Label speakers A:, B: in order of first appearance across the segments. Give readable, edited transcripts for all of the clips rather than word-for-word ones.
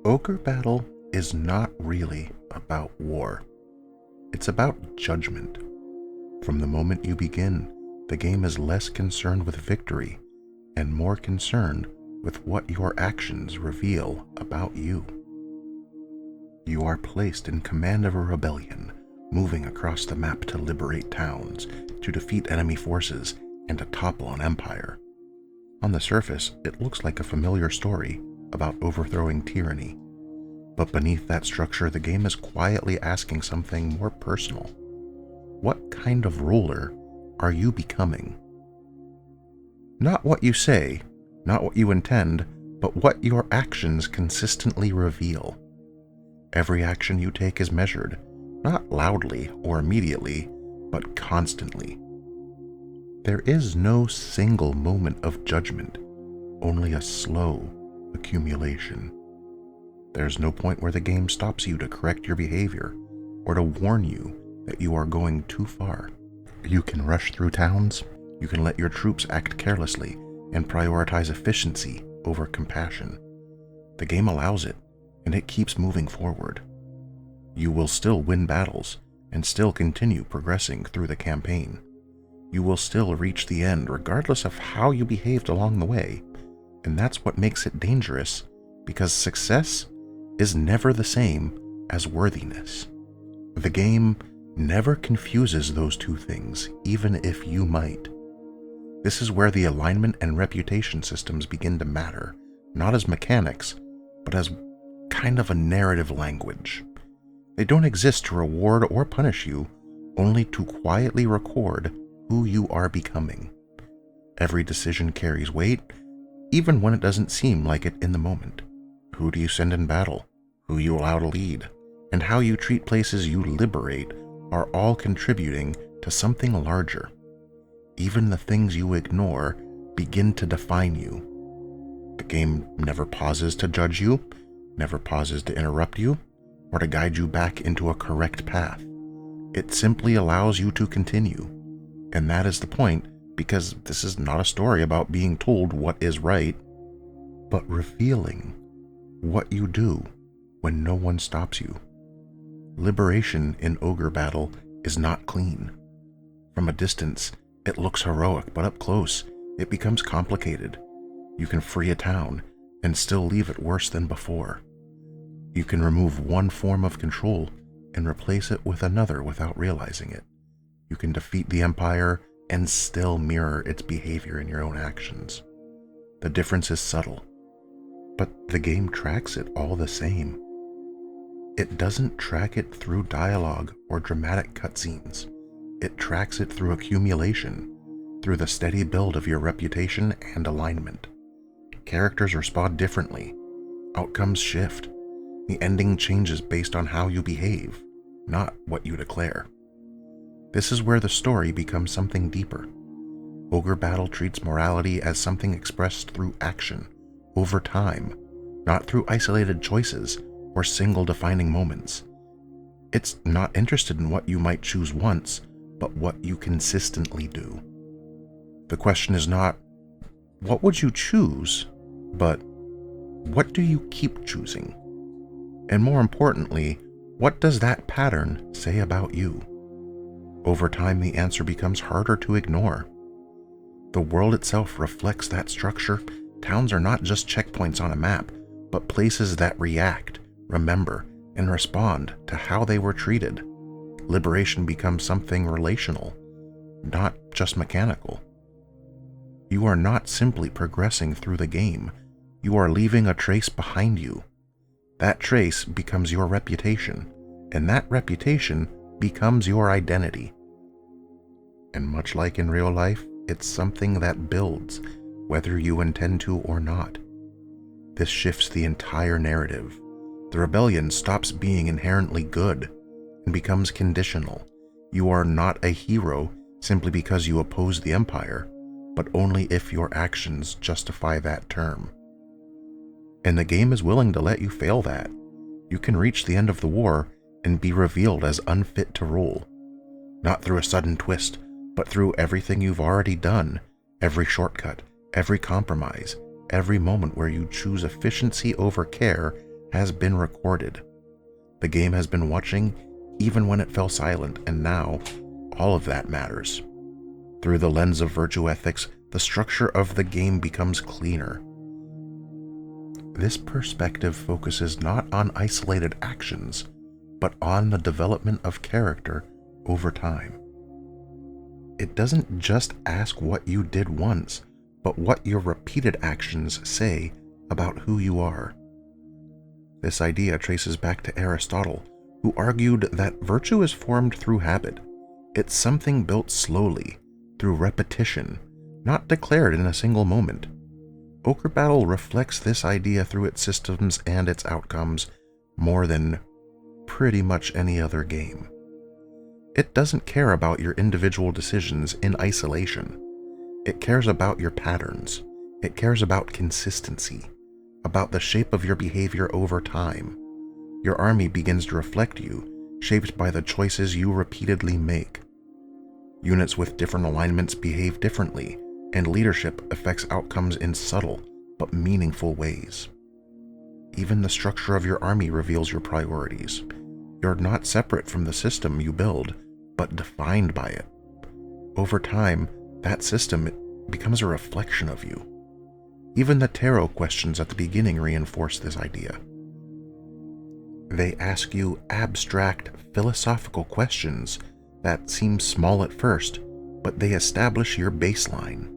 A: Ogre Battle is not really about war. It's about judgment. From the moment you begin, the game is less concerned with victory and more concerned with what your actions reveal about you. You are placed in command of a rebellion, moving across the map to liberate towns, to defeat enemy forces, and to topple an empire. On the surface, it looks like a familiar story about overthrowing tyranny. But beneath that structure, the game is quietly asking something more personal. What kind of ruler are you becoming? Not what you say, not what you intend, but what your actions consistently reveal. Every action you take is measured, not loudly or immediately, but constantly. There is no single moment of judgment, only a slow accumulation. There's no point where the game stops you to correct your behavior or to warn you that you are going too far. You can rush through towns, you can let your troops act carelessly and prioritize efficiency over compassion. The game allows it, and it keeps moving forward. You will still win battles and still continue progressing through the campaign. You will still reach the end regardless of how you behaved along the way, and that's what makes it dangerous, because success is never the same as worthiness. The game never confuses those two things, even if you might. This is where the alignment and reputation systems begin to matter, not as mechanics, but as kind of a narrative language. They don't exist to reward or punish you, only to quietly record who you are becoming. Every decision carries weight, even when it doesn't seem like it in the moment. Who do you send in battle? Who you allow to lead? And how you treat places you liberate are all contributing to something larger. Even the things you ignore begin to define you. The game never pauses to judge you, never pauses to interrupt you, or to guide you back into a correct path. It simply allows you to continue. And that is the point, because this is not a story about being told what is right, but revealing what you do when no one stops you. Liberation in Ogre Battle is not clean. From a distance, it looks heroic, but up close, it becomes complicated. You can free a town and still leave it worse than before. You can remove one form of control and replace it with another without realizing it. You can defeat the Empire and still mirror its behavior in your own actions. The difference is subtle, but the game tracks it all the same. It doesn't track it through dialogue or dramatic cutscenes. It tracks it through accumulation, through the steady build of your reputation and alignment. Characters respond differently. Outcomes shift. The ending changes based on how you behave, not what you declare. This is where the story becomes something deeper. Ogre Battle treats morality as something expressed through action, over time, not through isolated choices or single defining moments. It's not interested in what you might choose once, but what you consistently do. The question is not, what would you choose, but what do you keep choosing? And more importantly, what does that pattern say about you? Over time, the answer becomes harder to ignore. The world itself reflects that structure. Towns are not just checkpoints on a map, but places that react, remember, and respond to how they were treated. Liberation becomes something relational, not just mechanical. You are not simply progressing through the game. You are leaving a trace behind you. That trace becomes your reputation, and that reputation becomes your identity. And much like in real life, it's something that builds, whether you intend to or not. This shifts the entire narrative. The rebellion stops being inherently good and becomes conditional. You are not a hero simply because you oppose the Empire, but only if your actions justify that term. And the game is willing to let you fail that. You can reach the end of the war and be revealed as unfit to rule, not through a sudden twist, but through everything you've already done, every shortcut, every compromise, every moment where you choose efficiency over care has been recorded. The game has been watching even when it fell silent, and now all of that matters. Through the lens of virtue ethics, the structure of the game becomes cleaner. This perspective focuses not on isolated actions, but on the development of character over time. It doesn't just ask what you did once, but what your repeated actions say about who you are. This idea traces back to Aristotle, who argued that virtue is formed through habit. It's something built slowly, through repetition, not declared in a single moment. Ochre Battle reflects this idea through its systems and its outcomes more than pretty much any other game. It doesn't care about your individual decisions in isolation. It cares about your patterns. It cares about consistency, about the shape of your behavior over time. Your army begins to reflect you, shaped by the choices you repeatedly make. Units with different alignments behave differently, and leadership affects outcomes in subtle but meaningful ways. Even the structure of your army reveals your priorities. You're not separate from the system you build, but defined by it. Over time, that system becomes a reflection of you. Even the tarot questions at the beginning reinforce this idea. They ask you abstract, philosophical questions that seem small at first, but they establish your baseline.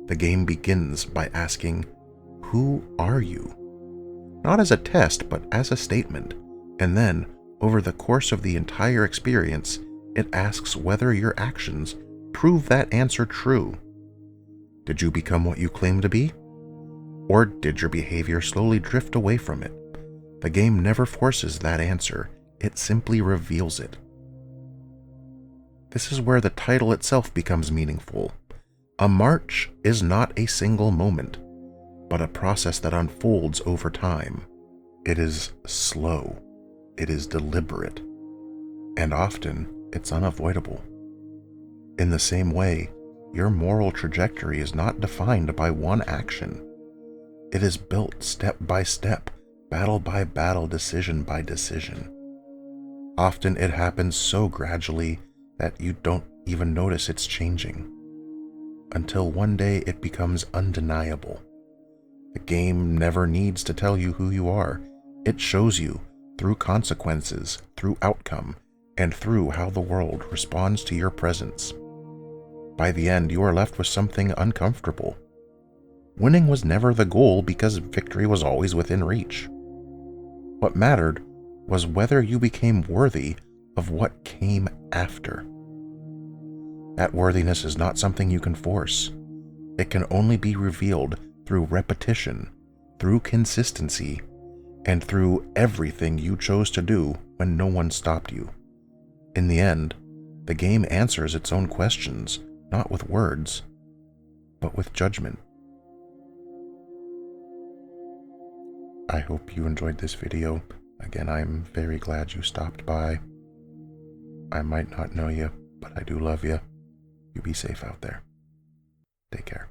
A: The game begins by asking, "Who are you?" Not as a test, but as a statement. And then, over the course of the entire experience, it asks whether your actions prove that answer true. Did you become what you claim to be? Or did your behavior slowly drift away from it? The game never forces that answer, it simply reveals it. This is where the title itself becomes meaningful. A march is not a single moment, but a process that unfolds over time. It is slow, it is deliberate, and often it's unavoidable. In the same way, your moral trajectory is not defined by one action. It is built step by step, battle by battle, decision by decision. Often it happens so gradually that you don't even notice it's changing, until one day it becomes undeniable. The game never needs to tell you who you are. It shows you through consequences, through outcome, and through how the world responds to your presence. By the end, you are left with something uncomfortable. Winning was never the goal because victory was always within reach. What mattered was whether you became worthy of what came after. That worthiness is not something you can force. It can only be revealed through repetition, through consistency, and through everything you chose to do when no one stopped you. In the end, the game answers its own questions, not with words, but with judgment. I hope you enjoyed this video. Again, I'm very glad you stopped by. I might not know you, but I do love you. You be safe out there. Take care.